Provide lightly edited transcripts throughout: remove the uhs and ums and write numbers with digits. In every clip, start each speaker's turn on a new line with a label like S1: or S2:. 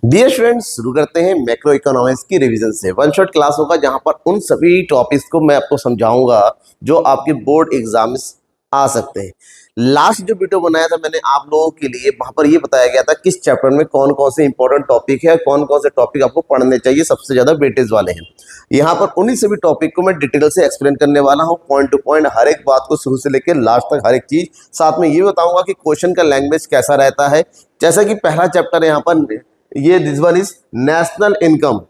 S1: Dear students, शुरू करते हैं मैक्रो इकोनॉमिक्स की रिवीजन से। वन शॉट क्लास होगा जहां पर उन सभी टॉपिक्स को मैं आपको समझाऊंगा जो आपके बोर्ड एग्जाम्स आ सकते हैं। लास्ट जो वीडियो बनाया था मैंने आप लोगों के लिए, वहां पर यह बताया गया था किस चैप्टर में कौन कौन से इंपॉर्टेंट टॉपिक है, कौन कौन से टॉपिक आपको पढ़ने चाहिए, सबसे ज्यादा वेटेज वाले हैं। यहाँ पर उन्हीं सभी टॉपिक को मैं डिटेल से एक्सप्लेन करने वाला हूँ, पॉइंट टू पॉइंट, हर एक बात को शुरू से लेकर लास्ट तक हर एक चीज। साथ में ये बताऊंगा कि क्वेश्चन का लैंग्वेज कैसा रहता है। जैसा कि पहला चैप्टर यहाँ पर ये this one is national income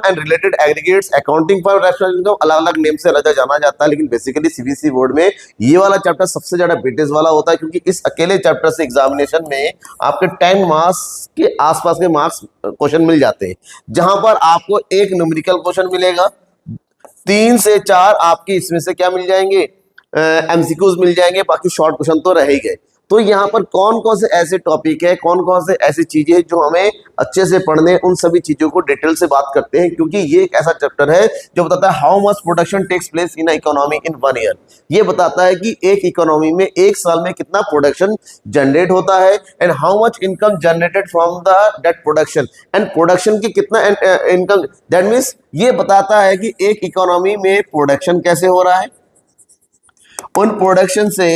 S1: and related aggregates accounting for national income. अलग अलग नेम से रजा जाना जाता है, लेकिन बेसिकली सीबीएसई बोर्ड में ये वाला चैप्टर सबसे ज्यादा वेटेज वाला होता है, क्योंकि इस अकेले चैप्टर से एग्जामिनेशन में आपके 10 मार्क्स के आसपास के मार्क्स क्वेश्चन मिल जाते हैं, जहां पर आपको एक न्यूमेरिकल क्वेश्चन मिलेगा, 3 से 4 आपके इसमें से क्या मिल जाएंगे, एमसीक्यूज मिल जाएंगे, बाकी शॉर्ट क्वेश्चन तो रह ही गए। तो यहाँ पर कौन कौन से ऐसे टॉपिक है, कौन कौन से ऐसी चीजें जो हमें अच्छे से पढ़ने, उन सभी चीजों को डिटेल से बात करते हैं, क्योंकि ये एक ऐसा चैप्टर है जो बताता है how much production takes place in economy in 1 year. ये बताता है कि एक इकोनॉमी में एक साल में कितना प्रोडक्शन जनरेट होता है, and how much income generated from the that production, and production की कितना इनकम। दैट मीन्स ये बताता है कि एक इकोनॉमी में प्रोडक्शन कैसे हो रहा है, उन प्रोडक्शन से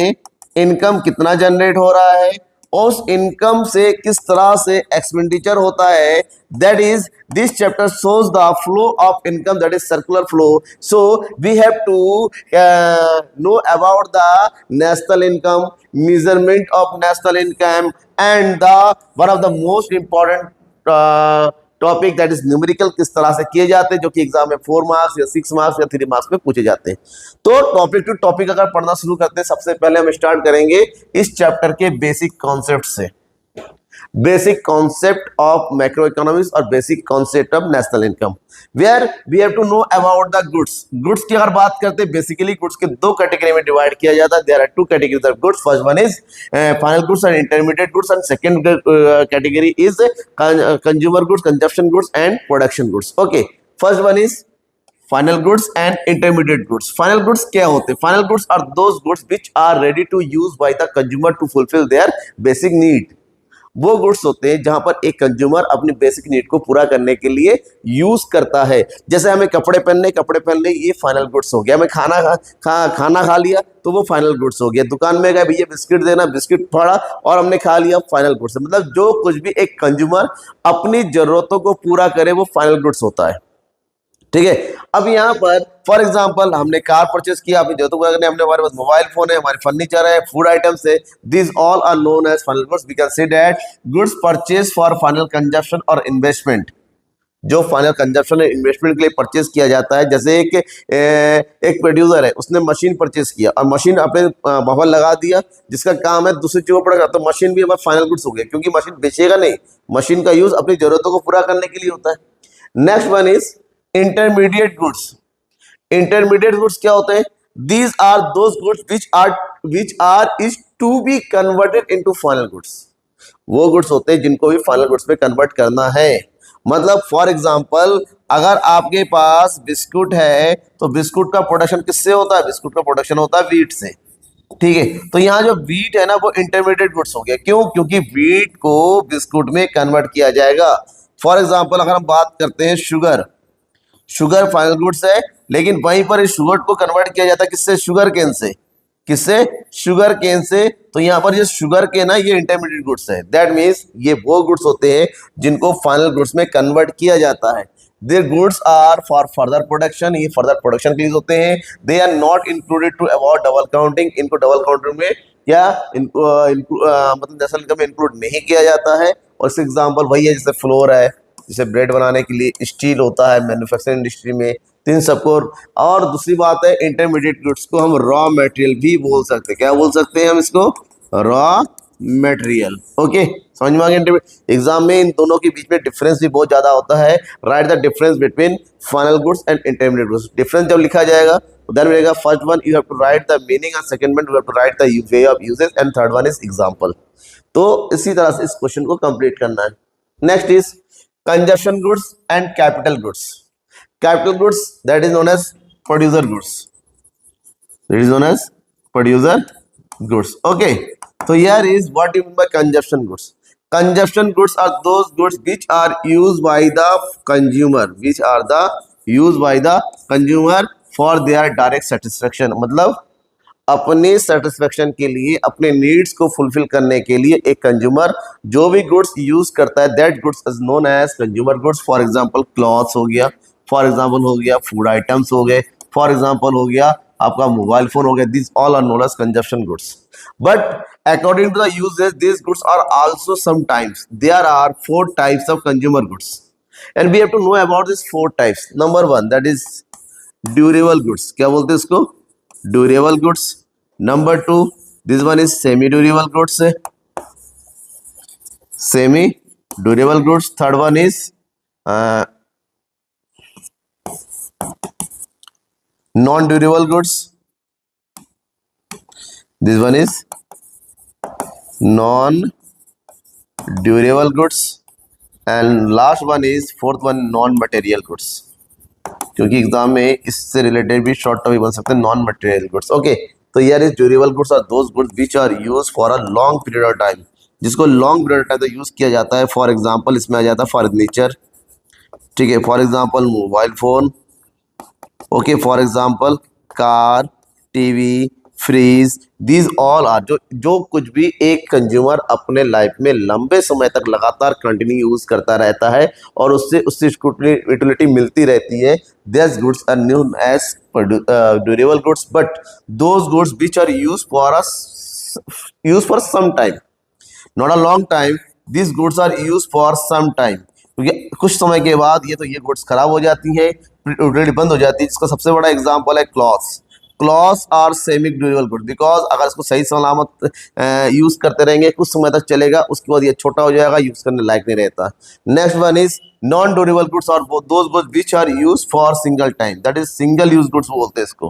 S1: इनकम कितना जनरेट हो रहा है, उस इनकम से किस तरह से एक्सपेंडिचर होता है। That is this chapter shows the flow of income, that is circular flow. So we have to know about the national income, measurement of national income, and the one of the most important topic that is numerical किस तरह से किए जाते हैं, जो कि exam में 4 marks या 6 मार्क्स या 3 मार्क्स में पूछे जाते हैं। तो टॉपिक टू टॉपिक अगर पढ़ना शुरू करते हैं, सबसे पहले हम स्टार्ट करेंगे इस चैप्टर के बेसिक कॉन्सेप्ट से। Basic concept of macro economics और basic concept of national income, where we have to know about the goods. Goods की अगर बात करते हैं, बेसिकली गुड्स के 2 कैटेगरी में डिवाइड किया जाता है। There are 2 categories of goods. First one is final goods and intermediate goods, and second category is consumer goods, consumption goods and production goods. Okay, first one is final goods and intermediate goods. Final goods क्या होते हैं? Final goods are those goods which are ready to use by the consumer to fulfil their basic need. वो goods होते हैं जहां पर एक consumer अपनी बेसिक नीड को पूरा करने के लिए यूज करता है। जैसे हमें कपड़े पहनने, ये फाइनल गुड्स हो गया। हमें खाना खा लिया तो वो फाइनल गुड्स हो गया। दुकान में गए, भैया बिस्किट देना, बिस्किट फाड़ा और हमने खा लिया, फाइनल गुड्स। मतलब जो कुछ भी एक कंज्यूमर अपनी जरूरतों को पूरा करे वो फाइनल गुड्स होता है। ठीक है, अब यहाँ पर फॉर एग्जांपल हमने कार परचेस किया, अपनी जरूरतों को करने, हमने हमारे पास मोबाइल फोन है, हमारे फर्नीचर है, फूड आइटम्स है, this all are known as final goods. We can say that goods purchase for final consumption और इन्वेस्टमेंट। जो फाइनल कंजप्शन और इन्वेस्टमेंट के लिए परचेस किया जाता है, जैसे एक प्रोड्यूसर है, उसने मशीन परचेस किया और मशीन अपने वहां लगा दिया, जिसका काम है दूसरी चीजों पर, तो मशीन भी हमारा फाइनल गुड्स हो गया, क्योंकि मशीन बेचेगा नहीं, मशीन का यूज अपनी जरूरतों को पूरा करने के लिए होता है। Next one is intermediate goods. Intermediate goods क्या होते हैं? These are those goods which are is to be converted into final goods. वो गुड्स होते हैं जिनको भी फाइनल गुड्स में कन्वर्ट करना है। मतलब फॉर एग्जांपल, अगर आपके पास बिस्कुट है तो बिस्कुट का प्रोडक्शन किससे होता है? बिस्कुट का प्रोडक्शन होता है व्हीट से। ठीक है, तो यहाँ जो व्हीट है ना, वो इंटरमीडिएट गुड्स हो गया। क्यों? क्योंकि व्हीट को बिस्कुट में कन्वर्ट किया जाएगा। फॉर एग्जांपल, अगर हम बात करते हैं शुगर फाइनल गुड्स है, लेकिन वहीं पर इस शुगर को कन्वर्ट किया जाता है किससे? शुगर केन से। किससे? शुगर केन से। तो यहाँ पर ये शुगर केन है, ये इंटरमीडिएट गुड्स है। दैट मीन्स ये वो गुड्स होते हैं जिनको फाइनल गुड्स में कन्वर्ट किया जाता है। Their goods are for further production, ये फर्दर प्रोडक्शन के लिए होते हैं। They are not included to avoid double counting, इनको डबल काउंटिंग में क्या मतलब नेशनल इनकम में इंक्लूड नहीं किया जाता है। और इसका एग्जाम्पल वही है, जैसे फ्लोर है, जैसे ब्रेड बनाने के लिए स्टील होता है मैन्युफैक्चरिंग इंडस्ट्री में, तीन सबको। और दूसरी बात है, इंटरमीडिएट गुड्स को हम रॉ मटेरियल भी बोल सकते हैं। क्या बोल सकते हैं हम इसको? Raw material. ओके, समझ में आ गया? एग्जाम में इन दोनों के बीच में डिफरेंस भी बहुत ज्यादा होता है। Write the difference between final goods and intermediate goods. Difference जब लिखा जाएगा तो देन मिलेगा first one you have to write the meaning, and second one you have to write the way of usages, and third one is example. तो इसी तरह से इस क्वेश्चन को कंप्लीट करना है। Next is consumption goods and capital goods. Capital goods, that is known as producer goods. That is known as producer goods. Okay, so here is what you mean by consumption goods. Consumption goods are those goods which are use by the consumer, which are the use by the consumer for their direct satisfaction, मतलब अपने satisfaction के लिए, अपने needs को fulfil करने के लिए एक कंज्यूमर जो भी गुड्स यूज करता है, that goods is known as consumer goods. For example clothes हो गया, फॉर एग्जांपल हो गया फूड आइटम्स हो गए, फॉर एग्जांपल हो गया आपका मोबाइल फोन हो गया, this all are known as consumption goods. But according to the uses, these goods are also sometimes there are four types of consumer goods, and we have to know about these four types. Number one, that is durable goods, क्या बोलते हैं इसको, durable goods. Number two, this one is semi durable goods, semi durable goods. Third one is non durable goods, this one is non durable goods, and last one is fourth one non material goods, क्योंकि exam में इससे related भी short topic बन सकते हैं, non material goods. Okay, तो यार इस durable goods are those goods which are use for a long period of time, जिसको लॉन्ग पीरियड ऑफ टाइम तक यूज किया जाता है। फॉर एग्जांपल इसमें आ जाता है फर्नीचर, ठीक है, for example mobile phone, okay, for example car, TV, fridge, these all are जो कुछ भी एक कंज्यूमर अपने लाइफ में लंबे समय तक लगातार कंटिन्यू यूज करता रहता है और उससे यूटिलिटी मिलती रहती है, this goods are known as durable goods. But those goods which are use for some time, not a long time, this goods are use for some time, क्योंकि कुछ समय के बाद ये गुड्स खराब हो जाती है, यूटिलिटी बंद हो जाती है। जिसका सबसे बड़ा एग्जांपल है clothes. Clothes are semi durable good, because अगर इसको सही सलामत यूज करते रहेंगे कुछ समय तक चलेगा, उसके बाद ये छोटा हो जाएगा, यूज करने लायक नहीं रहता। Next one is non durable goods और those goods which are use for single time, that is single use goods बोलते हैं इसको,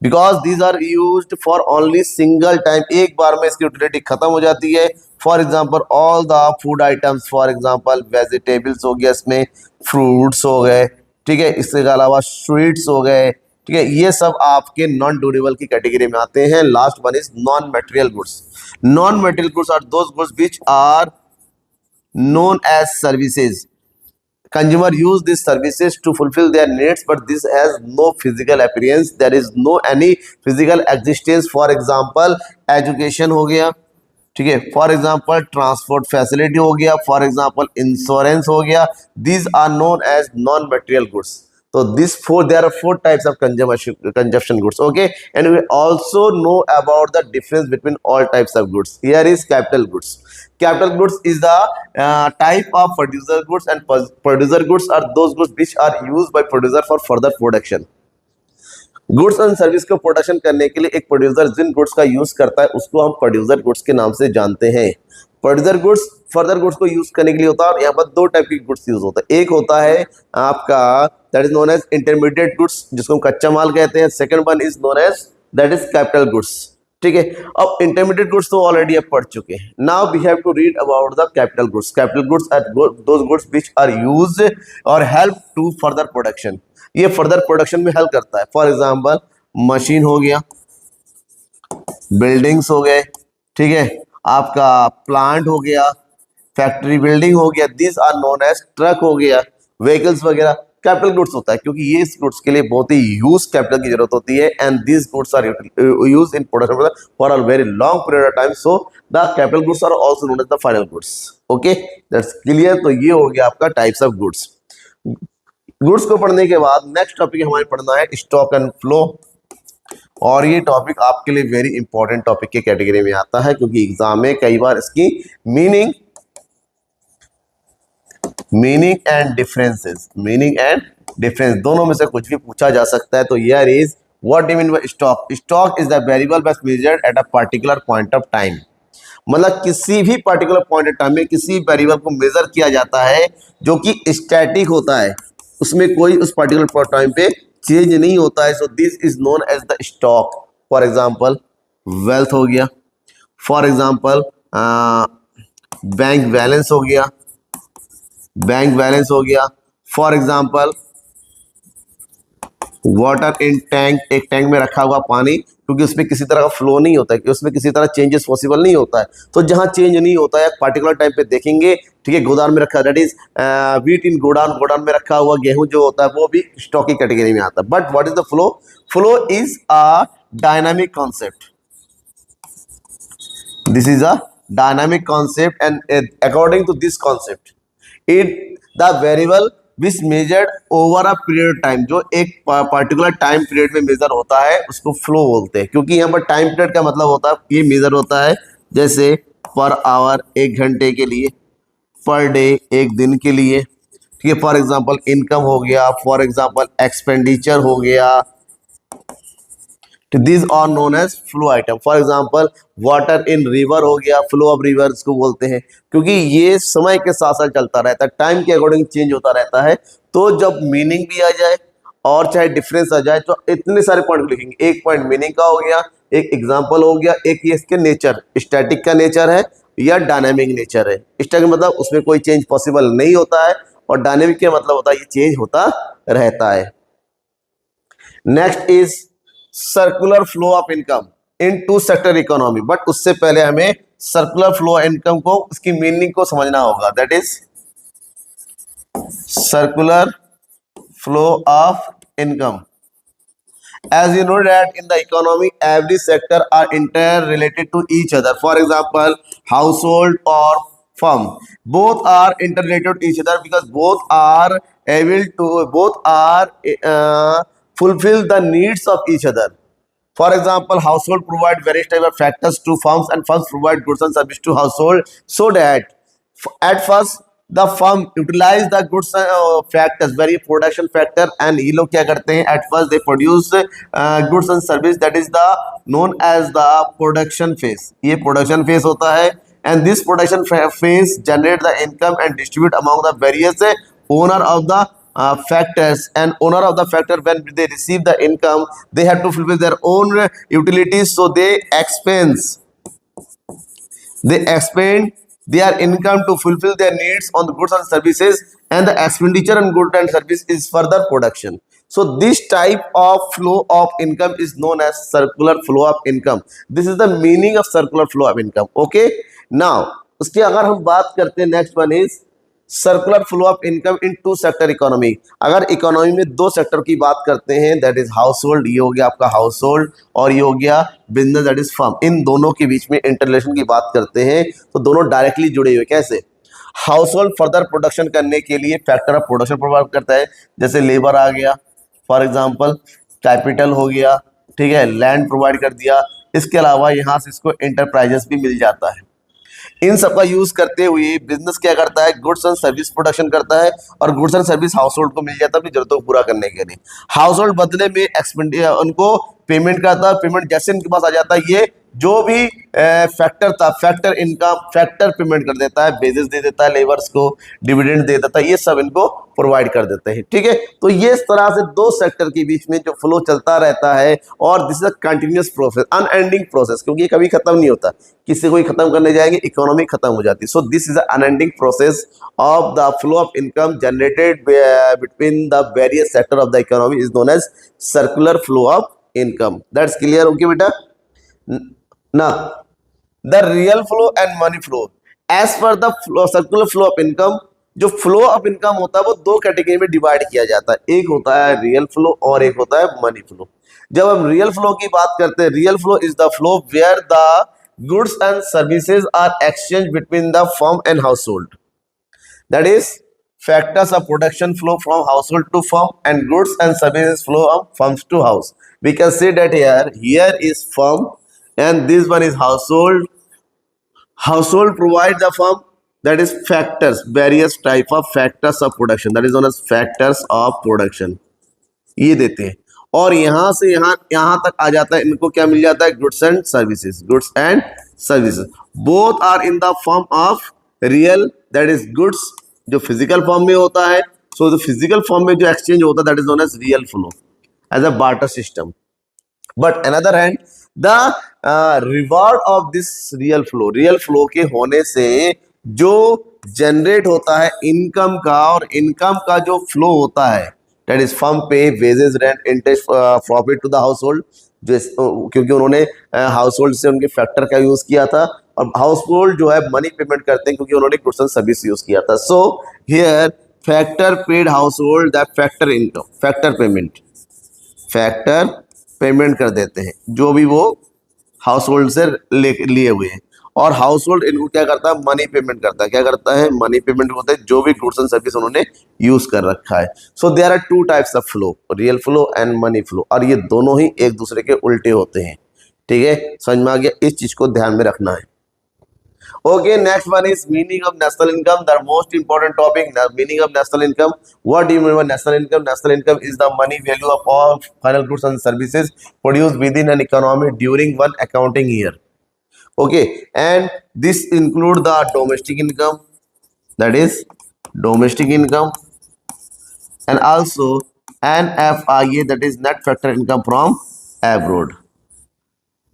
S1: because these are used for only single time, एक बार में इसकी यूटिलिटी खत्म हो जाती है। For example all the food items, for example vegetables हो गया, इसमें फ्रूट्स हो गए, ठीक है, इसके अलावा स्वीट्स हो गए, ठीक है, ये सब आपके नॉन ड्यूरेबल की कैटेगरी में आते हैं। Last one is non material goods. Non material goods are those goods which are known as services. Consumer use these services to fulfill their needs, but this has no physical appearance. There is no any physical existence. For example, education हो गया, ठीक है, for example transport facility हो गया, for example insurance हो गया, these are known as non material goods. So there are four types of consumption goods. Okay, and we also know about the difference between all types of goods. Here is capital goods. Capital goods is the type of producer goods, and producer goods are those goods which are used by producer for further production. Goods and service को production करने के लिए एक producer जिन goods का use करता है उसको हम प्रोड्यूसर गुड्स के नाम से जानते हैं। प्रोड्यूसर गुड्स फर्दर गुड्स को यूज करने के लिए होता है, और यहाँ पर दो टाइप की गुड्स यूज होता है। एक होता है आपका that is known as intermediate goods, जिसको हम कच्चा माल कहते हैं। Second one is known as that is capital goods, ठीक है। अब इंटरमीडिएट गुड्स तो ऑलरेडी आप पढ़ चुके हैं। Now we have to read about the capital goods. Capital goods are those goods which are used और हेल्प टू फर्दर प्रोडक्शन। ये फर्दर प्रोडक्शन में हेल्प करता है। फॉर एग्जांपल मशीन हो गया, बिल्डिंग्स हो गए, ठीक है, आपका प्लांट हो गया, फैक्ट्री बिल्डिंग हो गया, this are known as truck हो गया, व्हीकल्स वगैरह कैपिटल गुड्स होता है, क्योंकि ये इस गुड्स के लिए बहुत ही ह्यूज कैपिटल की जरूरत होती है। And this goods are used in production for a very long period of time, so the capital goods are also known as the final goods. Okay, that's clear. तो ये हो गया आपका टाइप्स ऑफ गुड्स। गुड्स को पढ़ने के बाद next topic हमारे पढ़ना है स्टॉक एंड फ्लो, और ये टॉपिक आपके लिए वेरी इंपॉर्टेंट टॉपिक के कैटेगरी में आता है, क्योंकि एग्जाम में कई बार इसकी मीनिंग एंड डिफरेंस दोनों में से कुछ भी पूछा जा सकता है। तो here is what do you mean bye stock. Stock is the variable best measured at a particular point of time, मतलब किसी भी पर्टिकुलर पॉइंट ऑफ टाइम में किसी वेरिएबल को मेजर किया जाता है जो कि स्टैटिक होता है, उसमें कोई उस पर्टिकुलर टाइम पे चेंज नहीं होता है। So this is known as the stock. For example wealth हो गया, फॉर एग्जांपल बैंक बैलेंस हो गया, for example water in tank, एक टैंक में रखा हुआ पानी क्योंकि उसमें किसी तरह का फ्लो नहीं होता है, कि उसमें किसी तरह चेंजेस पॉसिबल नहीं होता है। तो जहां चेंज नहीं होता है पार्टिकुलर टाइम पे देखेंगे, ठीक है, गोदाम में रखा, that is wheat in godown, godown में रखा हुआ गेहूं जो होता है वो भी स्टॉकी कैटेगरी में आता है। But what is the flow? Flow is a dynamic concept, this is a dynamic concept, and according to this concept it the variable which measured over a period of time, जो एक particular time period में major होता है उसको flow बोलते हैं। क्योंकि यहाँ पर टाइम पीरियड का मतलब होता है ये मेजर होता है जैसे पर आवर 1 घंटे के लिए, पर डे 1 दिन के लिए, ठीक है। फॉर एग्जांपल इनकम हो गया, फॉर एग्जांपल एक्सपेंडिचर हो गया, these are known as flow item। For example water in river हो गया, फ्लो ऑफ रिवर्स को बोलते हैं, क्योंकि ये समय के साथ साथ चलता रहता है, टाइम के अकॉर्डिंग चेंज होता रहता है। तो जब मीनिंग भी आ जाए और चाहे डिफरेंस आ जाए तो इतने सारे पॉइंट लिखेंगे। एक पॉइंट मीनिंग का हो गया, एक एग्जाम्पल हो गया, एक ये इसके नेचर, स्टैटिक का नेचर है या डायनेमिक नेचर है। स्टैटिक मतलब उसमें कोई चेंज पॉसिबल नहीं होता है, और डायनेमिक का मतलब होता है ये चेंज होता रहता है। Next is circular flow of income in two sector economy. But उससे पहले हमें सर्कुलर फ्लो इनकम को, उसकी मीनिंग को समझना होगा। That is circular flow of income. As you know that in the economy every sector are interrelated to each other. For example household or firm, both are interrelated to each other because both are able to, both are fulfill the needs of each other. For example household provide various type of factors to firms, and firms provide goods and service to household, so that at first the firm utilize the goods factors, very production factor, and ये लोग क्या करते हैं, at first they produce goods and service, that is the known as the production phase। ये production phase होता है, and this production phase generate the income and distribute among the various owner of the factors, and owner of the factor when they receive the income they have to fulfill their own utilities, so they expend their income to fulfill their needs on the goods and services, and the expenditure on goods and service is further production। So this type of flow of income is known as circular flow of income। This is the meaning of circular flow of income। Okay, now उसकी अगर हम बात करते हैं, next one is circular flow of income in two sector economy. अगर economy में दो sector की बात करते हैं, दैट इज हाउस होल्ड, ये हो गया आपका हाउस होल्ड, और ये हो गया बिजनेस, दैट इज फर्म। इन दोनों के बीच में इंटररिलेशन की बात करते हैं तो दोनों डायरेक्टली जुड़े हुए। कैसे? हाउस होल्ड फर्दर प्रोडक्शन करने के लिए फैक्टर ऑफ प्रोडक्शन प्रोवाइड करता है, जैसे लेबर आ गया, फॉर एग्जाम्पल कैपिटल हो गया, ठीक है, लैंड प्रोवाइड कर दिया। इसके अलावा यहाँ से इसको इंटरप्राइजेस भी मिल जाता है। इन सब का यूज करते हुए बिजनेस क्या करता है, गुड्स एंड सर्विस प्रोडक्शन करता है, और goods and service house hold को मिल जाता है अपनी जरूरतों को पूरा करने के लिए। हाउस होल्ड बदले में एक्सपेंडिचर उनको पेमेंट करता है, पेमेंट जैसे इनके पास आ जाता है ये जो भी फैक्टर था, फैक्टर इनकम, फैक्टर पेमेंट कर देता है, बेसिस दे देता है, लेबर्स को डिविडेंड दे देता है, ये सब इनको प्रोवाइड कर देते हैं। ठीक है, तो ये इस तरह से दो सेक्टर के बीच में जो फ्लो चलता रहता है, और this is a continuous process, unending process, क्योंकि ये कभी खत्म नहीं होता। किसी को ही खत्म करने जाएंगे इकोनॉमी खत्म हो जाती है। So this is a unending process of the flow of income generated between the various sector of the economy is known as circular flow of income. That's clear? Okay बेटा। Now, the real flow and money flow. As per the circular flow of income, जो flow of income होता है वो दो category में divide किया जाता है। एक होता है रियल फ्लो और एक होता है मनी फ्लो। जब हम रियल फ्लो की बात करते हैं, real flow is the flow where the goods and services are exchange between the firm and household. That is factors of production flow from household to firm, and goods and services flow of firms to house. We can say that here is firm, and this one is household. Household provide the firm, that is factors, various type of factors of production, that is known as factors of production, ये देते हैं। और यहाँ से यहाँ तक आ जाता है, इनको क्या मिल जाता है, goods and services. Goods and services both are in the form of real, that is goods जो फिजिकल फॉर्म में होता है। सो फिजिकल फॉर्म में जो एक्सचेंज होता है that is known as real flow as a barter system. But another hand the reward of this real flow के होने से जो जनरेट होता है इनकम का, और इनकम का जो फ्लो होता है that is firm pay wages, rent, interest, profit to the household, क्योंकि उन्होंने हाउस होल्ड से उनके फैक्टर का यूज किया था, और हाउस होल्ड जो है मनी पेमेंट करते हैं क्योंकि उन्होंने गुड्स एंड सर्विस यूज किया था। So here factor paid house hold that factor income, factor payment कर देते हैं जो भी वो हाउस होल्ड से लिए हुए हैं, और हाउस होल्ड इनको क्या करता है, मनी पेमेंट करता है। क्या करता है, मनी पेमेंट होता है जो भी गुड्स एंड सर्विस उन्होंने यूज कर रखा है। So there are two types of flow, real flow and money flow, और ये दोनों ही एक दूसरे के उल्टे होते हैं। ठीक है, समझ में आ गया, इस चीज को ध्यान में रखना है। Okay, next one is meaning of national income, the most important topic. Meaning of national income. What do you mean by national income? National income is the money value of all final goods and services produced within an economy during one accounting year. Okay, and this include the domestic income, that is domestic income, and also NFIA, that is net factor income from abroad.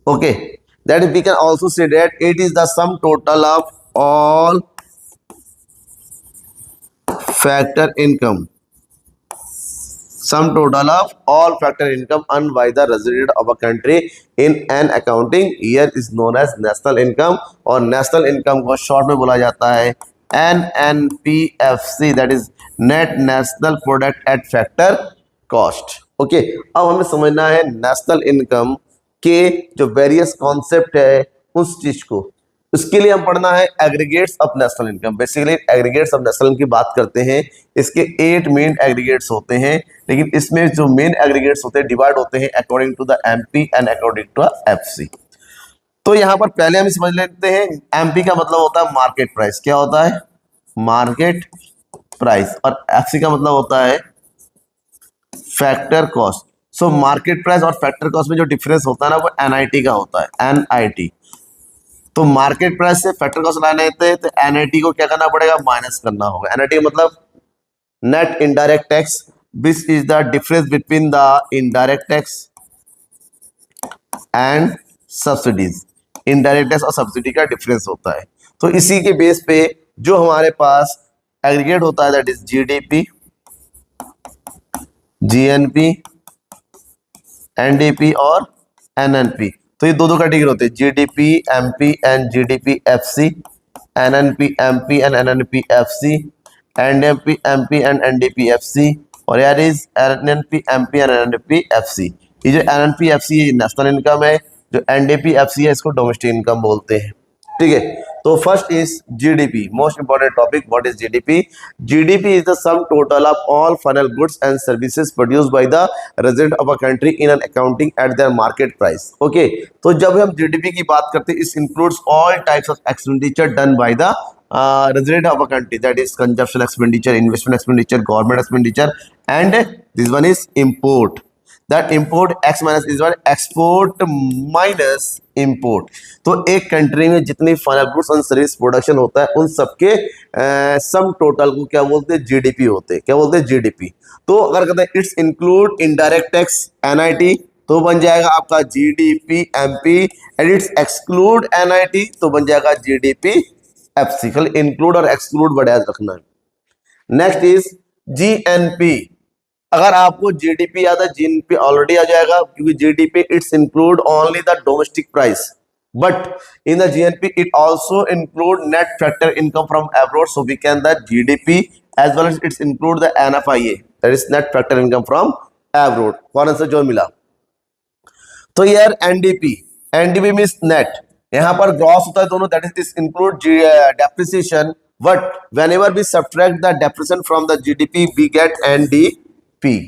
S1: Okay, that we can also say that it is the sum total of all factor income, sum total of all factor income earned by the resident of a country in an accounting year is known as national income, और national income को short में बोला जाता है NNPFC, that is net national product at factor cost. Okay, अब हमें समझना है नेशनल इनकम के जो वेरियस कॉन्सेप्ट है उस चीज को, उसके लिए हम पढ़ना है aggregates of national income. Basically aggregates of national income की बात करते हैं, इसके 8 मेन एग्रीगेट्स होते हैं, लेकिन इसमें जो मेन एग्रीगेट्स होते हैं डिवाइड होते हैं according to the MP and according to FC. तो यहाँ पर पहले हम समझ लेते हैं, एमपी का मतलब होता है मार्केट प्राइस। क्या होता है, मार्केट प्राइस, और एफसी का मतलब होता है factor cost. So market price और फैक्टर कॉस्ट में जो डिफरेंस होता है ना वो एनआईटी का होता है, एनआईटी। तो मार्केट प्राइस से फैक्टर कॉस्ट लाने हैं तो एनआईटी को क्या करना पड़ेगा, माइनस करना होगा। एनआईटी मतलब net indirect tax, this is the difference between the indirect tax and subsidies. Indirect tax और सब्सिडी का डिफरेंस होता है। तो इसी के बेस पे जो हमारे पास एग्रीगेट होता है that is GDP, GNP, NDP और एनएनपी। तो ये दो कैटेगरी होते हैं, GDP MP and GDP FC, NNP MP and NNP FC, NDP MP and NDP FC, और यार is NNP MP and NNP FC. ये जो एनएनपी एफसी है नेशनल इनकम है, जो एनडीपी एफसी है इसको डोमेस्टिक इनकम बोलते हैं। ठीक है, तो first is GDP, most important topic. What is GDP? GDP is the sum total of all final goods and services produced by the resident of a country in an accounting eight their market price. Okay, तो जब हम GDP की बात करते हैं, इस includes all types of expenditure done by the resident of a country, that is consumption expenditure, investment expenditure, government expenditure, and this one is import. That import x minus is one export minus import. तो एक country में जितनी final goods and service production होता है उन सबके sum total को क्या बोलते हैं, जीडीपी होते हैं। क्या बोलते हैं, जीडीपी। तो अगर कहते हैं it's include indirect tax NIT तो बन जाएगा आपका GDP MP, and it's exclude NIT तो बन जाएगा जीडीपी एफसी। कल इंक्लूड और एक्सक्लूड बड़ा याद रखना है। Next is GNP. अगर आपको जीडीपी याद है, जीएनपी ऑलरेडी आ जाएगा क्योंकि GDP it's include only the domestic price, but in the GNP it also include net factor income from abroad, so we can the GDP as well as it's include the NFIA, that is net factor income from abroad. कौन answer जो मिला? तो यार NDP, NDP means net, यहाँ पर gross होता है दोनों, that is this include depreciation, but whenever we subtract the depreciation from the GDP we get NDP.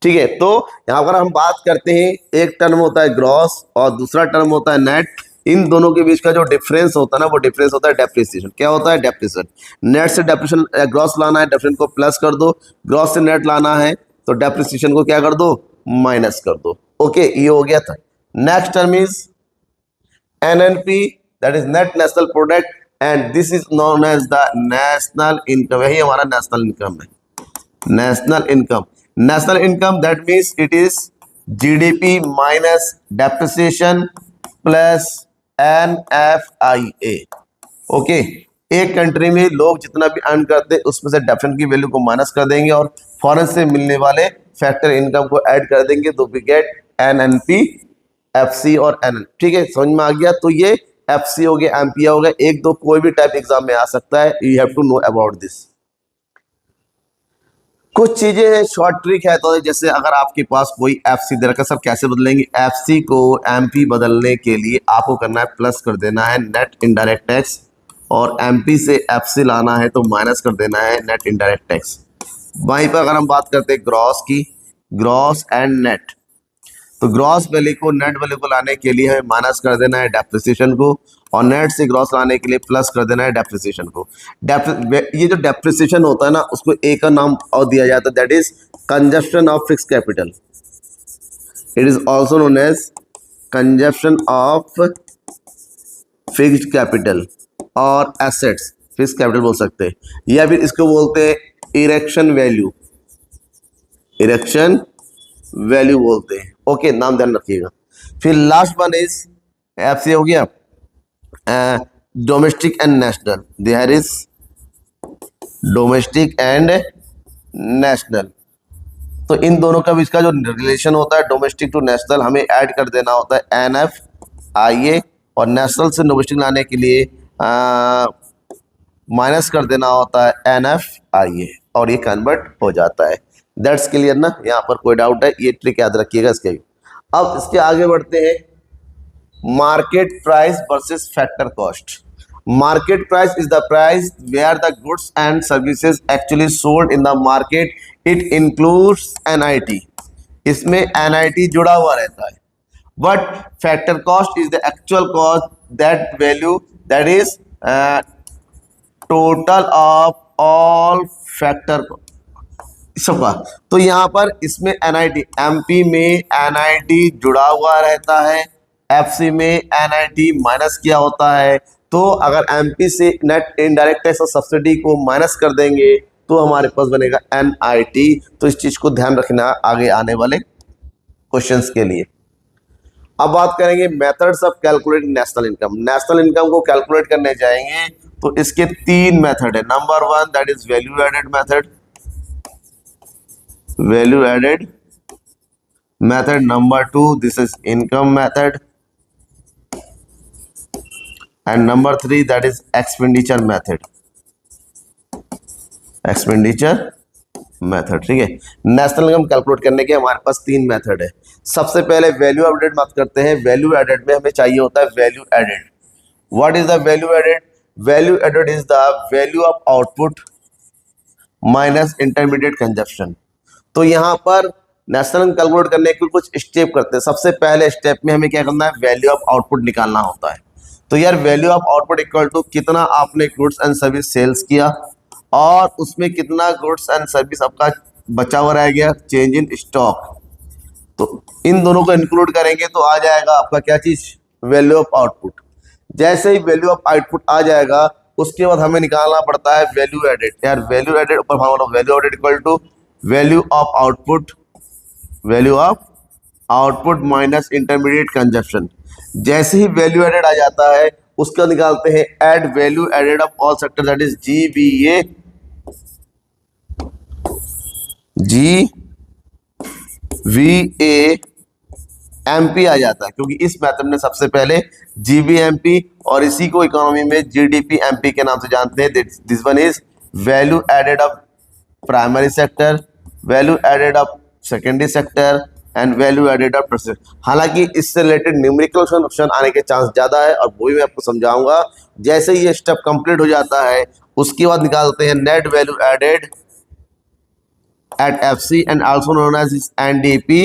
S1: ठीक है, तो यहाँ पर हम बात करते हैं, एक टर्म होता है ग्रॉस और दूसरा टर्म होता है नेट। इन दोनों के बीच का जो डिफरेंस होता है ना वो डिफरेंस होता है डेप्रिसिएशन। क्या होता है, डेप्रिसिएशन। नेट से डेप्रिसिएशन ग्रॉस लाना है, डेप्रिसिएशन को प्लस कर दो, ग्रॉस से नेट लाना है तो डेप्रिसिएशन को क्या कर दो, माइनस कर दो। ओके, ये हो गया था। Next term is NNP, that is net national product, and this is known as the national income. यही हमारा नेशनल इनकम है, national income. National income that means it is GDP minus depreciation plus NFIA. Okay, एक country में लोग जितना भी earn करते हैं उसमें से डेप्रिसिएशन की वैल्यू को माइनस कर देंगे और फॉरेन से मिलने वाले फैक्टर इनकम को ऐड कर देंगे तो वी गेट एनएनपी FC और NN, ठीक है, समझ में आ गया। तो ये FC हो गया, एम्पियर हो गया, एक दो कोई भी टाइप एग्जाम में आ सकता है, you have to know about this. कुछ चीजें हैं, शॉर्ट ट्रिक है, तो जैसे अगर आपके पास कोई FC दे रखा है, सर कैसे बदलेंगे, FC को MP बदलने के लिए आपको करना है प्लस कर देना है नेट इनडायरेक्ट टैक्स, और MP से FC लाना है तो माइनस कर देना है नेट इनडायरेक्ट टैक्स। वहीं पर अगर हम बात करते हैं ग्रॉस की, ग्रॉस एंड नेट, तो ग्रॉस वैल्यू को नेट वैल्यू को लाने के लिए हमें माइनस कर देना है डेप्रिसिएशन को, और नेट से ग्रॉस लाने के लिए प्लस कर देना है डेप्रिसिएशन को। ये जो डेप्रिसिएशन होता है ना, उसको एक का नाम और दिया जाता है, that is consumption of fix capital. It is also known as consumption of fixed capital और एसेट्स, फिक्स कैपिटल बोल सकते हैं, या फिर इसको बोलते हैं इरेक्शन वैल्यू, इरेक्शन वैल्यू बोलते हैं। ओके, नाम ध्यान रखिएगा। फिर लास्ट वन इज FC हो गया domestic and national, there is domestic and national. तो इन दोनों का बीच का जो रिलेशन होता है डोमेस्टिक टू नेशनल, हमें ऐड कर देना होता है NFIA, और नेशनल से डोमेस्टिक लाने के लिए माइनस कर देना होता है NFIA, और ये कन्वर्ट हो जाता है। दैट्स क्लियर ना, यहाँ पर कोई डाउट है, ये ट्रिक याद रखिएगा इसके। अब इसके आगे बढ़ते हैं, market price versus factor cost. Market price is the price where the goods and services actually sold in the market, it includes NIT, इसमें NIT जुड़ा हुआ रहता है। But factor cost is the actual cost, that value that is total of all factor सबका। तो यहाँ पर इसमें NIT, MP में NIT जुड़ा हुआ रहता है, FC में NIT माइनस किया होता है। तो अगर MP से नेट इनडायरेक्ट टैक्स और सब्सिडी को माइनस कर देंगे तो हमारे पास बनेगा NIT। तो इस चीज को ध्यान रखना आगे आने वाले क्वेश्चंस के लिए। अब बात करेंगे methods of calculating national income. National income को कैलकुलेट करने जाएंगे तो इसके 3 मेथड है। Number 1 that is value added method, value added method. Number 2 this is income method, and number 3 that is expenditure method, expenditure method। ठीक है, national income calculate करने के हमारे पास 3 मेथड है। सबसे पहले वैल्यू एडेड बात करते हैं। वैल्यू एडेड में हमें चाहिए होता है value added. What is the value added? Value added is the value of output minus intermediate consumption. तो यहाँ पर नेशनल इनकम कैलकुलेट करने के कुछ स्टेप करते हैं। सबसे पहले स्टेप में हमें क्या करना है, वैल्यू ऑफ आउटपुट निकालना होता है। तो यार value of output equal to कितना आपने गुड्स एंड सर्विस सेल्स किया और उसमें कितना गुड्स एंड सर्विस आपका बचा हुआ रह गया, चेंज इन स्टॉक। तो इन दोनों को इंक्लूड करेंगे तो आ जाएगा आपका क्या चीज, वैल्यू ऑफ आउटपुट। जैसे ही वैल्यू ऑफ आउटपुट आ जाएगा उसके बाद हमें निकालना पड़ता है वैल्यू एडेड। यार वैल्यू एडेड ऊपर formula, value added equal to value of output, value of output minus intermediate consumption. जैसे ही वैल्यू एडेड आ जाता है उसका निकालते हैं add value added of all sector, that is GVA, MP आ जाता है, क्योंकि इस मेथड में सबसे पहले GVMP और इसी को इकोनॉमी में GDP MP के नाम से जानते हैं। This one is value added of primary sector, value added of secondary sector and value added of tertiary. हालांकि इससे रिलेटेड न्यूमेरिकल क्वेश्चन आने के चांस ज्यादा है और वो भी मैं आपको समझाऊंगा। जैसे ही ये स्टेप कंप्लीट हो जाता है उसके बाद निकालते हैं net value added at FC and also known as NDP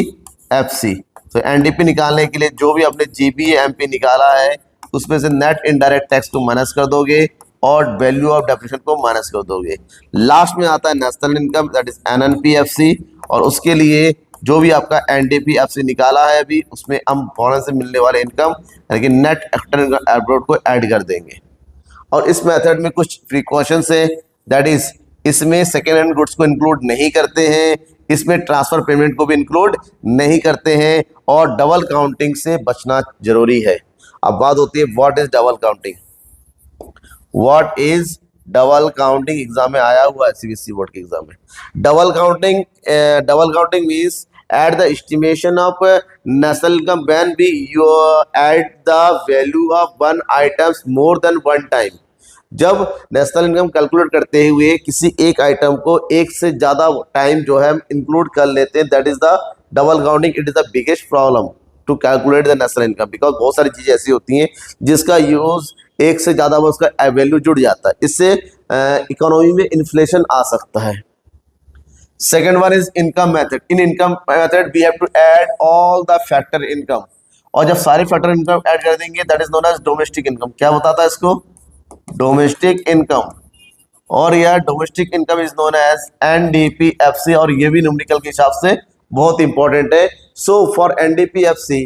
S1: FC। तो NDP निकालने के लिए जो भी आपने GVA MP निकाला है उसमें से नेट इनडायरेक्ट टैक्स को माइनस कर दोगे और वैल्यू ऑफ डेप्रिसिएशन को माइनस कर दोगे। लास्ट में आता है national income, that is NNP FC, और उसके लिए जो भी आपका NDP FC निकाला है अभी उसमें हम फॉरेन से मिलने वाले इनकम यानी कि नेट एक्सटर्नल एब्रॉड को ऐड कर देंगे। और इस मेथड में कुछ प्रिकॉशंस है, दैट इज इसमें सेकेंड हैंड गुड्स को इंक्लूड नहीं करते हैं, इसमें ट्रांसफर पेमेंट को भी इंक्लूड नहीं करते हैं, और डबल काउंटिंग से बचना जरूरी है। अब बात होती है what is double counting. What is double counting exam में आया हुआ है, CBSE बोर्ड के एग्जाम में। Double counting means at the estimation of national income when be you at the value of one items more than one time. जब national income calculate करते हुए किसी एक आइटम को एक से ज्यादा टाइम जो है हम इंक्लूड कर लेते हैं, that is the double counting. It is the biggest problem to calculate the national income, because बहुत सारी चीजें ऐसी होती हैं जिसका यूज एक से ज्यादा उसका वैल्यू जुड़ जाता है, इससे इकोनॉमी में इन्फ्लेशन आ सकता है। Second one is income method. In income method we have to add all the factor income, और जब सारे फैक्टर इनकम ऐड कर देंगे that is known as domestic income. क्या बताता है इसको? Domestic income. और यह domestic income is known as NDPFC, और ये भी न्यूमेरिकल के हिसाब से बहुत इंपॉर्टेंट है। So for NDPFC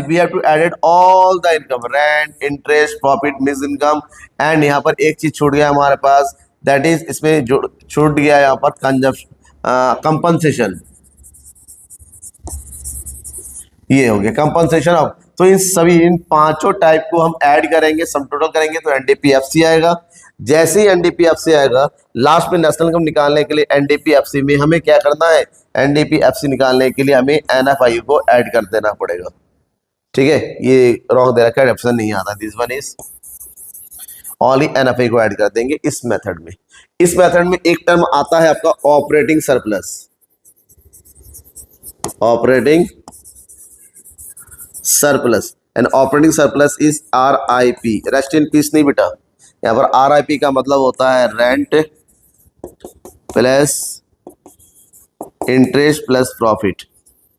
S1: we have to added all the income, rent, interest, profit, mixed income, and यहाँ पर एक चीज छूट गया हमारे पास, दैट इज इसमें छूट गया यहाँ पर कंपनसेशन। ये हो गया कंपनसेशन ऑफ। तो इन सभी इन पांचों टाइप को हम ऐड करेंगे, सम टोटल करेंगे तो एनडीपीएफसी आएगा। जैसे ही एनडीपीएफसी आएगा, लास्ट में नेशनल इनकम निकालने के लिए एनडीपीएफसी में हमें क्या करना है? एनडीपीएफसी निकालने के लिए हमें एनएफआई को ऐड कर देना पड़ेगा। ठीक है, ये रॉन्ग दे रखा है, ऑप्शन नहीं आता। This one is only NFI को ऐड कर देंगे इस मेथड में। इस मेथड में एक टर्म आता है आपका operating surplus. Operating surplus and operating surplus is RIP, rest in peace नहीं बेटा। यहाँ पर आरआईपी का मतलब होता है rent plus interest plus profit.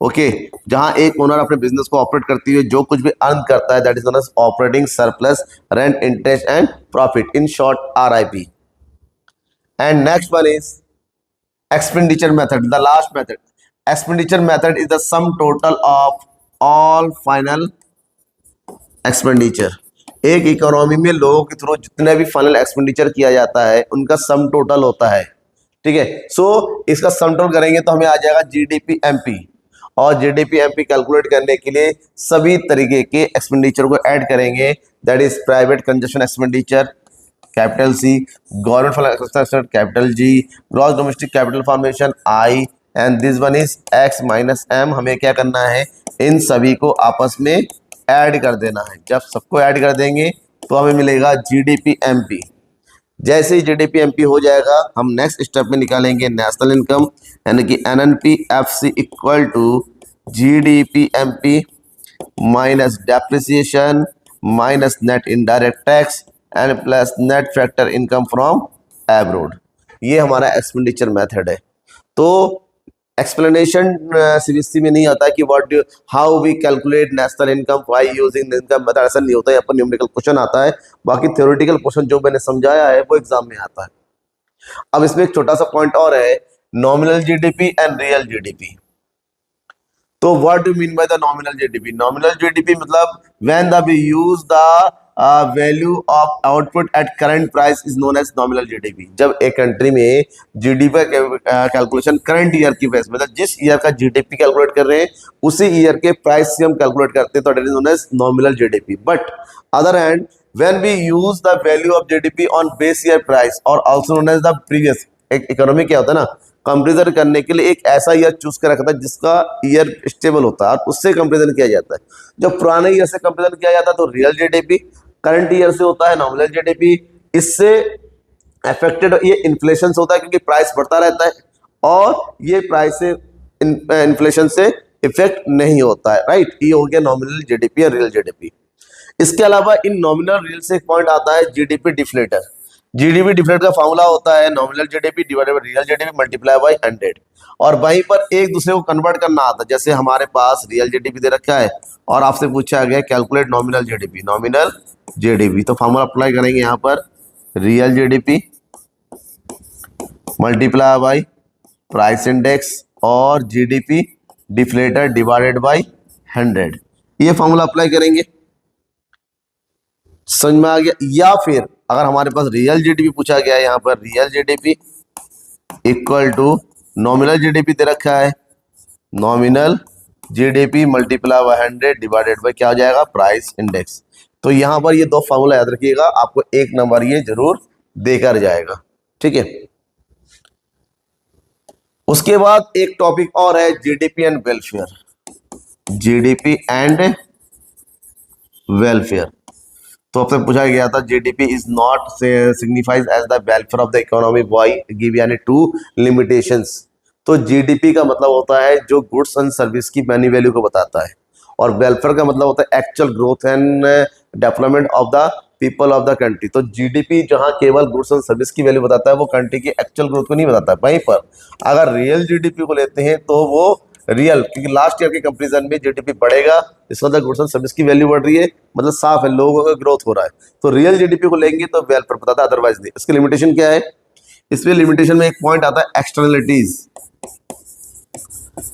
S1: Okay, जहां एक ओनर अपने बिजनेस को ऑपरेट करती हुए जो कुछ भी अर्न करता है that is known as operating surplus, rent, interest and profit, in short RIP. And next one is expenditure method, the last method. Expenditure method is the sum total of all final expenditure. एक economy में लोगों के through जितने भी final expenditure किया जाता है उनका सम टोटल होता है। ठीक है, सो इसका सम टोटल करेंगे तो हमें आ जाएगा जीडीपी एमपी, और जीडीपी एमपी कैलकुलेट करने के लिए सभी तरीके के एक्सपेंडिचर को ऐड करेंगे, that is private consumption expenditure capital C, government final expenditure capital G, gross domestic capital formation I, and this one is X minus M. हमें क्या करना है? इन सभी को आपस में ऐड कर देना है। जब सबको ऐड कर देंगे तो हमें मिलेगा जीडीपी एमपी। जैसे ही जीडीपी एमपी हो जाएगा, हम नेक्स्ट स्टेप में निकालेंगे नेशनल इनकम, यानी कि NNPFC equal to GDP MP minus depreciation minus net indirect tax and plus net factor income from abroad. ये हमारा एक्सपेंडिचर मेथड है। तो एक्सप्लेनेशन सीबीएसई में नहीं आता कि what how we calculate national income by using income method, ऐसा नहीं होता है। यहाँ पर न्यूमेरिकल क्वेश्चन आता है, बाकी थ्योरेटिकल क्वेश्चन जो मैंने समझाया है वो एग्जाम में आता है। अब इसमें एक छोटा सा पॉइंट और है, nominal GDP and real GDP. तो what do mean by the nominal GDP? Nominal GDP मतलब when the we use the value of output at current price is known as nominal GDP. जब एक country में GDP calculation current year की बेस, मतलब जिस year का GDP calculate कर रहे हैं उसी ईयर के प्राइस से हम कैलकुलेट करते हैं, तो it is known as nominal GDP. But other hand when we use the value of GDP on base year price और also known as the previous, एक इकोनॉमी क्या होता है ना, कंपेरिजन करने के लिए एक ऐसा ईयर चूज कर रखा था जिसका ईयर स्टेबल होता है और उससे कंपेरिजन किया जाता है। जब पुराने ईयर से कंपेरिजन किया जाता है तो रियल जीडीपी, करंट ईयर से होता है नॉमिनल जीडीपी। इससे अफेक्टेड ये इन्फ्लेशन से होता है क्योंकि प्राइस बढ़ता रहता है, और ये प्राइस से इन्फ्लेशन से इफेक्ट नहीं होता है, राइट। ये हो गया नॉमिनल जीडीपी और रियल जीडीपी। इसके अलावा इन नॉमिनल रियल से एक पॉइंट आता है जीडीपी डिफ्लेटर। जीडीपी डिफ्लेटर का फॉर्मूला होता है nominal GDP divided by real GDP multiply by 100, और वहीं पर एक दूसरे को कन्वर्ट करना आता है। जैसे हमारे पास रियल जीडीपी दे रखा है और आपसे पूछा गया calculate nominal GDP, nominal GDP, तो फॉर्मूला अप्लाई करेंगे यहाँ पर real GDP multiply bye price index और जीडीपी डिफ्लेटर डिवाइडेड बाय 100, ये फॉर्मूला अप्लाई करेंगे। समझ में आ गया? या फिर अगर हमारे पास रियल जीडीपी पूछा गया है, यहाँ पर real GDP equal to nominal GDP दे रखा है, nominal GDP multiply by 100 divided by क्या हो जाएगा? Price index. तो यहाँ पर ये दो फॉर्मूला याद रखिएगा, आपको एक नंबर ये जरूर देकर जाएगा। ठीक है, उसके बाद एक टॉपिक और है GDP and welfare. GDP and welfare, तो आपसे पूछा गया था GDP is not signifies as the welfare of the economy why give यानी टू लिमिटेशंस। तो जीडीपी का मतलब होता है जो गुड्स एंड सर्विस की मनी वैल्यू को बताता है, और वेलफेयर का मतलब होता है actual growth and development of the people of the country. तो जीडीपी जहां केवल गुड्स एंड सर्विस की वैल्यू बताता है, वो कंट्री की एक्चुअल ग्रोथ को नहीं बताता है। वहीं पर अगर रियल जीडीपी को लेते हैं तो वो रियल, क्योंकि लास्ट ईयर के कंपेरिजन में जीडीपी बढ़ेगा, इसका मतलब गुड्स एंड सर्विस की वैल्यू बढ़ रही है, मतलब साफ है लोगों का ग्रोथ हो रहा है। तो रियल जीडीपी को लेंगे तो वेलफेयर बताता है, अदरवाइज नहीं। इसकी लिमिटेशन क्या है? इसमें लिमिटेशन में एक पॉइंट आता है एक्सटर्नलिटीज।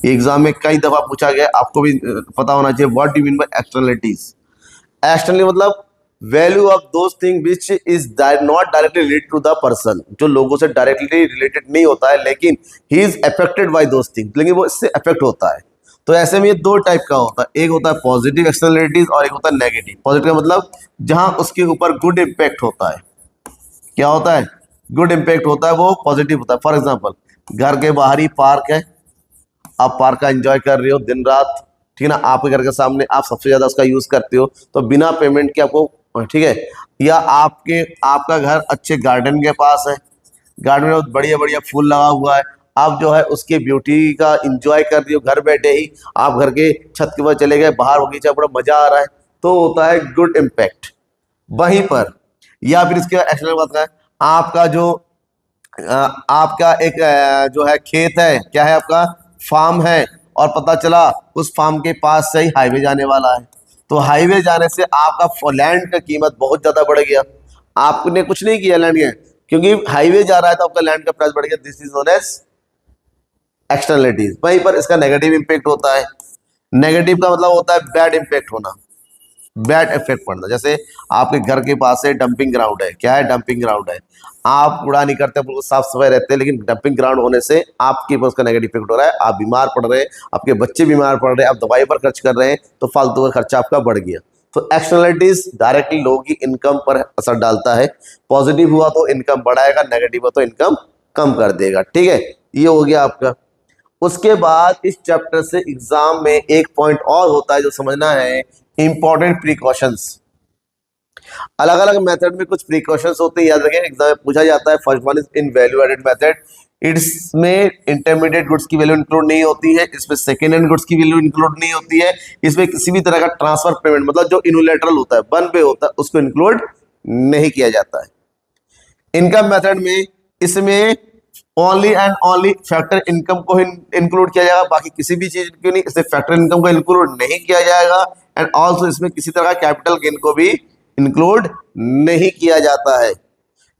S1: एग्जाम में कई दफा पूछा गया, आपको भी पता होना चाहिए what do you mean by externalities. Externally मतलब value of those thing which is not directly related to the person, जो लोगों से डायरेक्टली रिलेटेड नहीं होता है लेकिन he is affected by those thing, लेकिन वो इससे अफेक्ट होता है। तो ऐसे में ये दो टाइप का होता है, एक होता है पॉजिटिव एक्सटर्नलिटीज और एक होता है नेगेटिव। पॉजिटिव का मतलब जहां उसके ऊपर गुड इम्पैक्ट होता है। क्या होता है? गुड इम्पैक्ट होता है, वो पॉजिटिव होता है। फॉर एग्जाम्पल घर के बाहर ही पार्क है, आप पार्क का एंजॉय कर रहे हो दिन रात, ठीक है ना, आपके घर के सामने, आप सबसे ज्यादा उसका यूज करते हो, तो बिना पेमेंट के आपको, ठीक है, या आपका घर अच्छे गार्डन के पास है, गार्डन में बढ़िया बढ़िया फूल लगा हुआ है, आप जो है उसके ब्यूटी का एंजॉय कर रही हो, घर बैठे ही आप घर के छत के ऊपर चले गए, बाहर बगीचा, बड़ा मजा आ रहा है, तो होता है गुड इम्पैक्ट। वहीं पर या फिर इसके एक्शनल बात है, आपका जो आपका एक जो है खेत है, क्या है आपका फार्म है, और पता चला उस फार्म के पास से ही हाईवे जाने वाला है, तो हाईवे जाने से आपका लैंड का कीमत बहुत ज्यादा बढ़ गया। आपने कुछ नहीं किया लैंड के, क्योंकि हाईवे जा रहा है तो आपका लैंड का प्राइस बढ़ गया। This is known as externalities. वहीं पर इसका नेगेटिव इंपैक्ट होता है। नेगेटिव का मतलब होता है बैड इंपैक्ट होना, बैड इफेक्ट पड़ना। जैसे आपके घर के पास है डंपिंग ग्राउंड है, क्या है? डंपिंग ग्राउंड है, आप कूड़ा नहीं करते, बिल्कुल साफ सफाई रहते हैं, लेकिन डंपिंग ग्राउंड होने से आपके पास का नेगेटिव इफेक्ट हो रहा है, आप बीमार पड़ रहे हैं, आपके बच्चे बीमार पड़ रहे हैं, आप दवाई पर खर्च कर रहे हैं, तो फालतू का खर्चा आपका बढ़ गया। तो एक्सटर्नलिटीज डायरेक्टली लोगों की इनकम पर असर डालता है। पॉजिटिव हुआ तो इनकम बढ़ाएगा, नेगेटिव हुआ तो इनकम कम कर देगा, ठीक है, ये हो गया आपका। उसके बाद इस चैप्टर से एग्जाम में एक पॉइंट और होता है जो समझना है, इंपॉर्टेंट प्रिकॉशंस। अलग अलग मेथड में कुछ प्रिकॉशंस होते हैं, याद रखें, एग्जाम में पूछा जाता है। First one is in value added method, इसमें इंटरमीडिएट गुड्स की वैल्यू इंक्लूड नहीं होती है, इसमें सेकेंड हैंड गुड्स की वैल्यू इंक्लूड नहीं होती है, इसमें किसी भी तरह का ट्रांसफर पेमेंट मतलब जो यूनिलैटरल होता है, वन वे होता है, उसको इंक्लूड नहीं किया जाता है। इनकम मेथड में इसमें only and only factor income को इंक्लूड किया जाएगा, बाकी किसी भी चीज को नहीं, इसमें फैक्टर इनकम को इंक्लूड नहीं किया जाएगा। एंड ऑल्सो इसमें किसी तरह का कैपिटल गेन को भी इंक्लूड नहीं किया जाता है।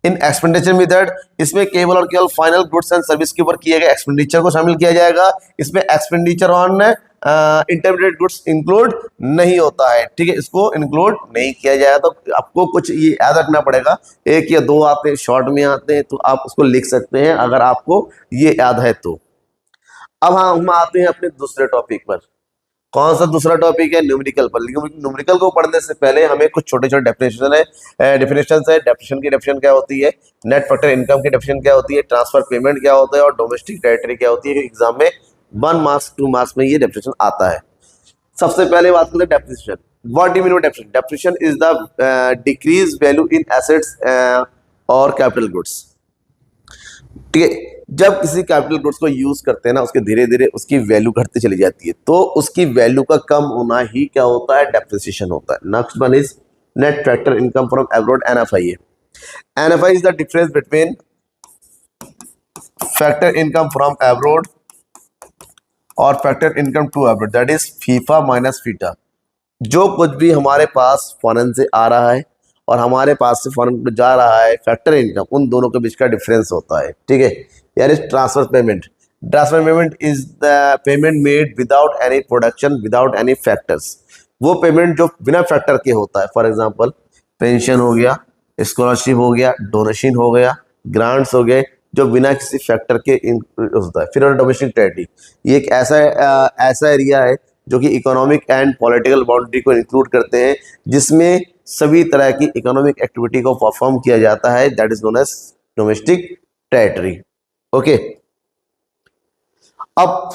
S1: इन एक्सपेंडिचर मेथड इसमें केवल और केवल फाइनल गुड्स एंड सर्विस के ऊपर किए गए एक्सपेंडिचर को शामिल किया जाएगा। इसमें expenditure on intermediate goods include नहीं होता है, ठीक है, इसको इंक्लूड नहीं किया जाएगा। तो आपको कुछ ये याद रखना पड़ेगा, एक या दो आते हैं शॉर्ट में आते हैं, तो आप उसको लिख सकते हैं अगर आपको ये याद है तो। अब हाँ, हम आते हैं अपने दूसरे टॉपिक पर। कौन सा दूसरा टॉपिक है? न्यूमेरिकल पर। न्यूमेरिकल को पढ़ने से पहले हमें कुछ छोटे छोटे डेफिनेशन है, डेफिनेशन की डेफिनेशन क्या होती है, नेट फैक्टर इनकम की डेफिनेशन क्या होती है, ट्रांसफर पेमेंट क्या होता है, और डोमेस्टिक टेरिटरी क्या होती है। एग्जाम में 1 मार्क्स 2 मार्क्स में ये डेफिनेशन आता है। सबसे पहले बात करते हैं depreciation. What do you mean bye depreciation? Depreciation is the decrease value in assets और कैपिटल गुड्स, ठीक है। जब किसी कैपिटल गुड्स को यूज करते हैं ना, उसके धीरे धीरे उसकी वैल्यू घटती चली जाती है, तो उसकी वैल्यू का कम होना ही क्या होता है? डेप्रिसिएशन होता है। Next one is net factor income from abroad, NFI. NFI is the difference between factor income from abroad और factor income to abroad, that is FIFA minus FITA. जो कुछ भी हमारे पास फॉरेन से आ रहा है और हमारे पास से फॉरेन को जा रहा है, फैक्टर इनकम, उन दोनों के बीच का डिफरेंस होता है, ठीक है। यानी transfer payment. Transfer payment is the payment made without any production, without any factors. वो पेमेंट जो बिना फैक्टर के होता है, फॉर एग्जांपल पेंशन हो गया, स्कॉलरशिप हो गया, डोनेशन हो गया, ग्रांट्स हो गए, जो बिना किसी फैक्टर के होता है। फिर डोमेस्टिक टेरिटरी, ये एक ऐसा एरिया है जो कि इकोनॉमिक एंड पॉलिटिकल बाउंड्री को इंक्लूड करते हैं, जिसमें सभी तरह की इकोनॉमिक एक्टिविटी को परफॉर्म किया जाता है, that is known as domestic territory, okay. अब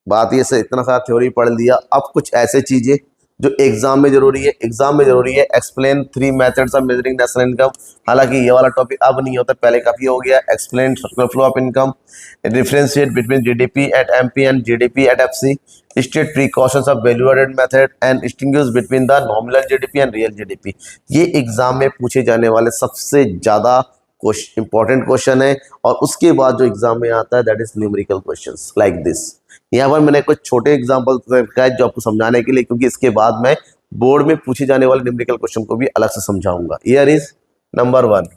S1: बात ये से इतना सारा थ्योरी पढ़ लिया, अब कुछ ऐसे चीजें जो एग्जाम में जरूरी है। एग्जाम में जरूरी है explain 3 methods of measuring national income. हालांकि ये वाला टॉपिक अब नहीं होता, पहले काफी हो गया। Explain circular flow of income, differentiate between GDP at MP and GDP at FC, state precautions of value added method and distinguish between the nominal GDP and real GDP. ये एग्जाम में पूछे जाने वाले सबसे ज्यादा इंपॉर्टेंट क्वेश्चन है। और उसके बाद जो एग्जाम में आता है that is numerical questions like this. यहाँ पर मैंने कुछ छोटे एग्जाम्पल रखा है जो आपको समझाने के लिए, क्योंकि इसके बाद मैं बोर्ड में पूछे जाने वाले न्यूमेरिकल क्वेश्चन को भी अलग से समझाऊंगा। Here is number 1,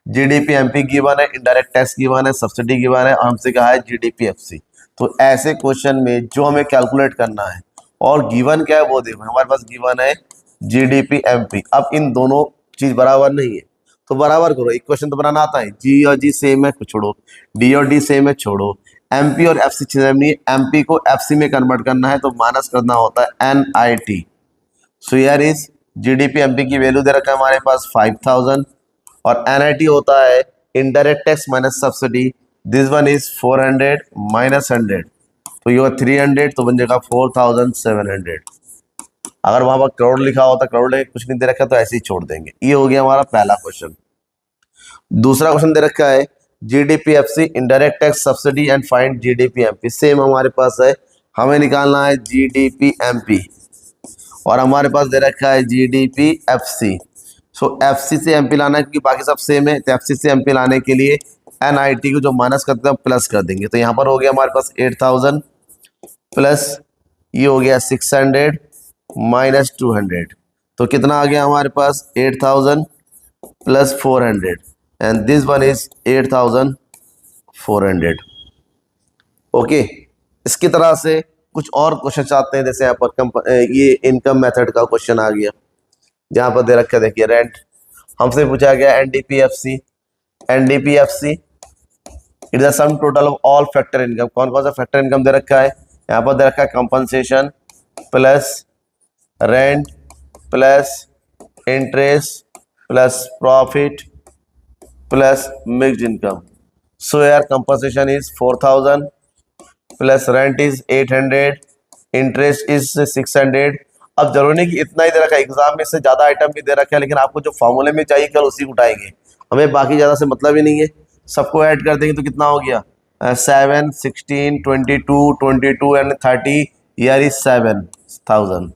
S1: GDP MP given है, इनडायरेक्ट टैक्स गिवन है, सब्सिडी गिवन है और हमसे कहा है जीडीपी एफसी। तो ऐसे क्वेश्चन में जो हमें कैलकुलेट करना है और गिवन क्या है वो देखो, हमारे पास गिवन है जीडीपी एमपी। अब इन दोनों चीज बराबर नहीं है तो बराबर करो। एक क्वेश्चन तो बनाना आता है, जी और जी सेम है छोड़ो, डी और डी सेम है छोड़ो, एमपी और एफसी सेम नहीं है, एमपी को एफसी में कन्वर्ट करना है तो माइनस करना होता है NIT. So here is GDP MP की वैल्यू दे रखा है हमारे पास 5000 और एनआईटी होता है indirect tax minus subsidy. This one is 400 minus 100 तो ये 300 तो बन जाएगा 4700। अगर वहां पर करोड़ लिखा होता, करोड़ लेके कुछ नहीं दे रखा तो ऐसे ही छोड़ देंगे। ये हो गया हमारा पहला क्वेश्चन। दूसरा क्वेश्चन दे रखा है GDP FC indirect tax subsidy and find GDP MP. Same हमारे पास है, हमें निकालना है जीडीपी एमपी और हमारे पास दे रखा है जीडीपी एफसी। सो एफसी से एमपी लाना है क्योंकि बाकी सब सेम है, तो एफसी से एमपी लाने के लिए एनआईटी को जो माइनस करते हैं प्लस कर देंगे। तो यहाँ पर हो गया हमारे पास 8000 प्लस ये हो गया 600 माइनस 200 तो कितना आ गया हमारे पास 8000 plus 400 and this one is 8400। Okay, इसकी तरह से कुछ और क्वेश्चन आते हैं, जैसे यहाँ पर ये इनकम मेथड का क्वेश्चन आ गया जहाँ पर दे रखा है, देखिए रेंट हमसे पूछा गया NDPFC. NDPFC it is the sum total of all factor income. कौन कौन सा फैक्टर इनकम दे रखा है, यहाँ पर दे रखा है compensation plus rent plus interest plus profit plus mixed income. So यार compensation is 4000 plus rent is 800 interest is 600। अब जरूरी नहीं कि इतना ही दे रखा है, एग्जाम में से ज्यादा आइटम भी दे रखा है, लेकिन आपको जो फॉर्मूले में चाहिए कल उसी उठाएंगे, हमें बाकी ज्यादा से मतलब ही नहीं है। सबको ऐड कर देंगे तो कितना हो गया 7 16 22 22 एंड 30 यार इज 7000।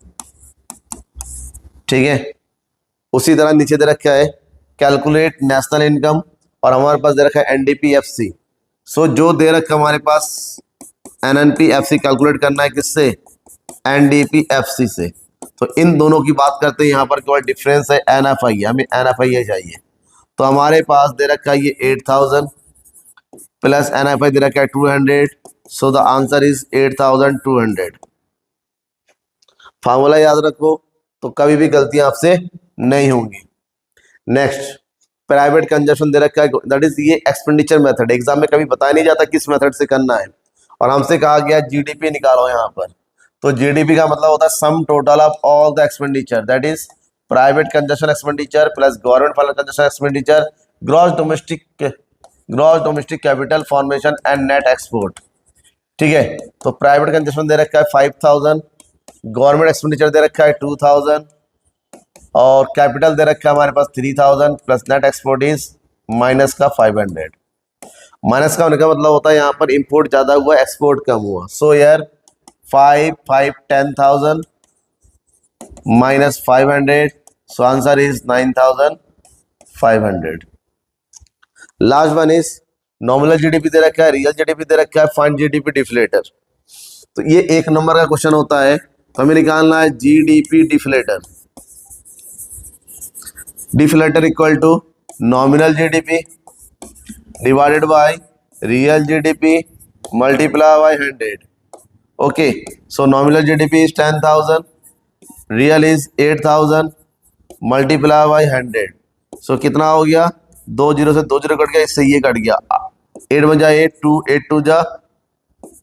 S1: ठीक है, उसी तरह नीचे दे रखा है कैलकुलेट नेशनल इनकम और हमारे पास दे रखा है एनडीपीएफसी। सो जो दे रखा है हमारे पास एनएनपीएफसी कैलकुलेट करना है किससे, एनडीपीएफसी से। तो इन दोनों की बात करते हैं, यहाँ पर केवल डिफरेंस है एनएफआई, हमें एनएफआई चाहिए। तो हमारे पास दे रखा है ये 8000 प्लस एनएफआई दे रखा है 200। So the answer is 8200। Formula याद रखो तो कभी भी गलतियां आपसे नहीं होंगी। नेक्स्ट प्राइवेट कंजप्शन दे रखा है, दैट इज ये एक्सपेंडिचर मेथड। एग्जाम में कभी बताया नहीं जाता किस मेथड से करना है और हमसे कहा गया जीडीपी निकालो यहाँ पर। तो जीडीपी का मतलब होता है सम total of all the expenditure, that is private consumption expenditure plus government finance consumption expenditure, gross domestic capital formation and net export. ठीक है, तो प्राइवेट कंजप्शन दे रखा है 5000, गवर्नमेंट एक्सपेंडिचर दे रखा है 2000 और कैपिटल दे रखा है हमारे पास 3000 plus net export is minus का 500। माइनस का होने का मतलब होता है यहाँ पर इंपोर्ट ज्यादा हुआ एक्सपोर्ट कम हुआ। सो यार 10,000 minus 500 so answer is 9500। Last one is nominal GDP दे रखा है, रियल जीडीपी दे रखा है, फाइंड जीडीपी डिफ्लेटर। तो ये एक नंबर का क्वेश्चन होता है, तो हमें निकालना है GDP deflator. Deflator equal to nominal GDP divided by real GDP multiply by 100। Okay, so nominal GDP is 10,000, real is 8,000 multiply by 100। So कितना हो गया, 2 जीरो से 2 जीरो कट गया, इससे ये कट गया, 8 1 जा 8 2 8 2 जा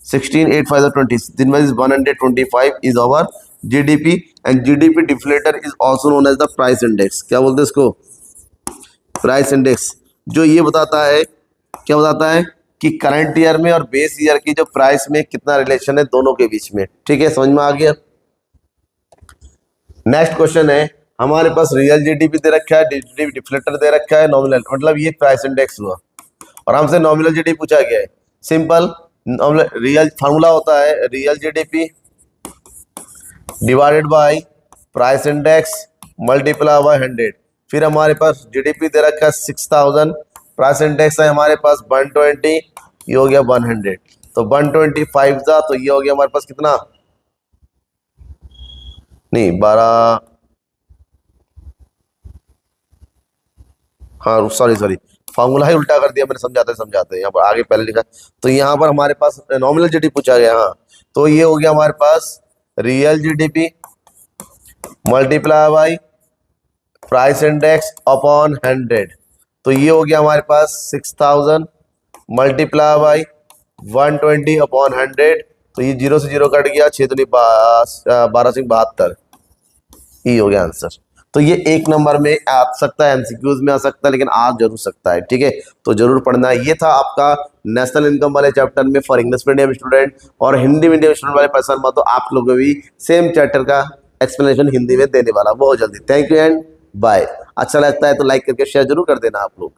S1: 16 8 5 20, दिन में 125 is our GDP and GDP deflator is also known as the price index। क्या बोलते हैं इसको, प्राइस इंडेक्स, जो ये बताता है, क्या बताता है कि करंट ईयर में और बेस ईयर की जो प्राइस में कितना रिलेशन है दोनों के बीच में। ठीक है, समझ में आ गया। नेक्स्ट क्वेश्चन है, हमारे पास रियल जीडीपी दे रखा है, डिफ्लेक्टर दे रखा है, नॉमिनल, मतलब ये प्राइस इंडेक्स हुआ और हमसे नॉमिनल जीडीपी पूछा गया है। सिंपल रियल फार्मूला होता है real GDP divided bye price index multiply by 100। फिर हमारे पास जीडीपी दे रखा है 6000, प्राइस इंडेक्स है हमारे पास 120, ये हो गया 100, तो 125 था, तो ये हो गया हमारे पास कितना, नहीं 12, हाँ सॉरी फार्मूला ही उल्टा कर दिया मैंने, समझाते यहाँ पर आगे पहले लिखा। तो यहाँ पर हमारे पास नॉमिनल जीडीपी पूछा गया, हाँ तो ये हो गया हमारे पास real GDP multiply by price index upon 100, तो ये हो गया हमारे पास 6000 मल्टीप्लाई बाई 120 अपॉन 100, तो ये 0 से 0 कट गया, 6 दूनी 12 से 72, ये हो गया आंसर। तो ये एक नंबर में आ सकता है, एमसीक्यूज में आ सकता है, लेकिन आ जरूर सकता है। ठीक है, तो जरूर पढ़ना। ये था आपका नेशनल इनकम वाले चैप्टर में फॉर इंग्लिश मीडियम स्टूडेंट, और हिंदी मीडियम स्टूडेंट वाले पर्सन में तो आप लोगों को भी सेम चैप्टर का एक्सप्लेनेशन हिंदी में देने वाला बहुत जल्दी। Thank you and bye. अच्छा लगता है तो लाइक करके शेयर जरूर कर देना आप लोग।